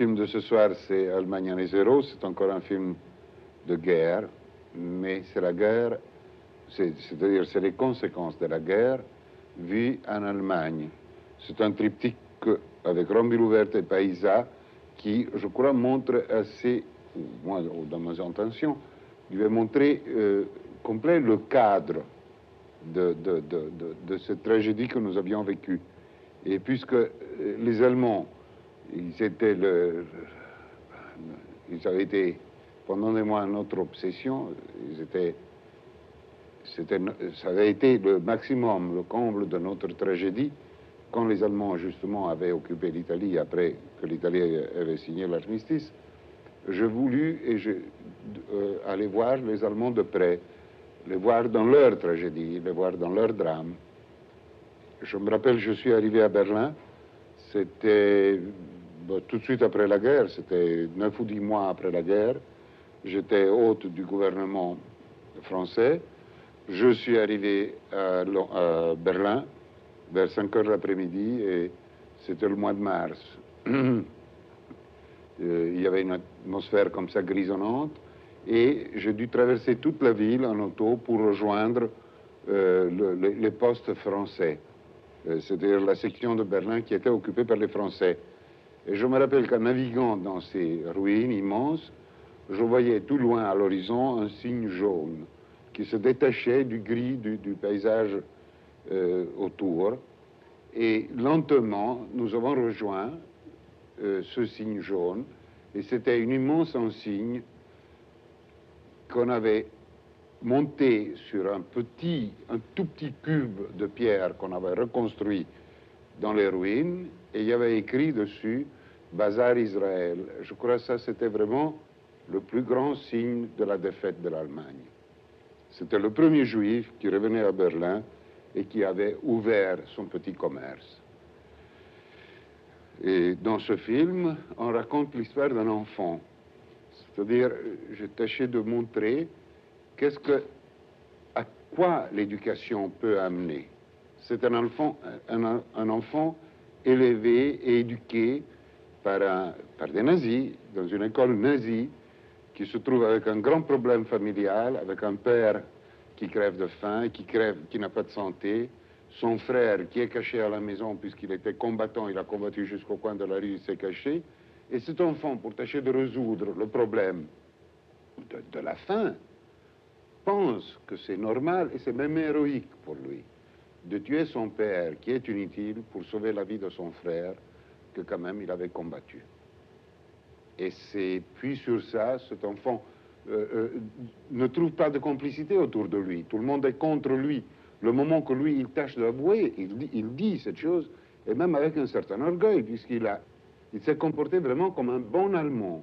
film de ce soir, c'est Allemagne année zéro. C'est encore un film de guerre, mais c'est la guerre, c'est-à-dire c'est les conséquences de la guerre vues en Allemagne. C'est un triptyque avec Rombi Louverte et Paisa qui, je crois, montre assez, moi, dans mes intentions, il va montrer complet le cadre de cette tragédie que nous avions vécue. Et puisque les Allemands, ils avaient été pendant des mois notre obsession, ça avait été le maximum, le comble de notre tragédie, quand les Allemands justement avaient occupé l'Italie après que l'Italie avait signé l'armistice. J'ai voulu aller voir les Allemands de près, les voir dans leur tragédie, les voir dans leur drame. Je me rappelle, je suis arrivé à Berlin, c'était tout de suite après la guerre, c'était 9 ou 10 mois après la guerre. J'étais hôte du gouvernement français. Je suis arrivé à Berlin vers 5 heures l'après-midi et c'était le mois de mars. Il y avait une atmosphère comme ça grisonnante et j'ai dû traverser toute la ville en auto pour rejoindre les postes français. C'est-à-dire la section de Berlin qui était occupée par les Français. Et je me rappelle qu'en naviguant dans ces ruines immenses, je voyais tout loin à l'horizon un signe jaune qui se détachait du gris du paysage autour. Et lentement, nous avons rejoint ce signe jaune. Et c'était une immense insigne qu'on avait monté sur un tout petit cube de pierre qu'on avait reconstruit dans les ruines, et il y avait écrit dessus Bazar Israël. Je crois que ça, c'était vraiment le plus grand signe de la défaite de l'Allemagne. C'était le premier juif qui revenait à Berlin et qui avait ouvert son petit commerce. Et dans ce film, on raconte l'histoire d'un enfant. C'est-à-dire, j'ai tâché de montrer à quoi l'éducation peut amener. C'est un enfant élevé et éduqué par des nazis, dans une école nazie, qui se trouve avec un grand problème familial, avec un père qui crève de faim, qui n'a pas de santé, son frère qui est caché à la maison puisqu'il était combattant, il a combattu jusqu'au coin de la rue, il s'est caché. Et cet enfant, pour tâcher de résoudre le problème de la faim, pense que c'est normal et c'est même héroïque pour lui de tuer son père qui est inutile pour sauver la vie de son frère que quand même il avait combattu. Et puis sur ça, cet enfant ne trouve pas de complicité autour de lui. Tout le monde est contre lui. Le moment que lui, il tâche d'avouer, il dit cette chose, et même avec un certain orgueil, puisqu'il s'est comporté vraiment comme un bon Allemand.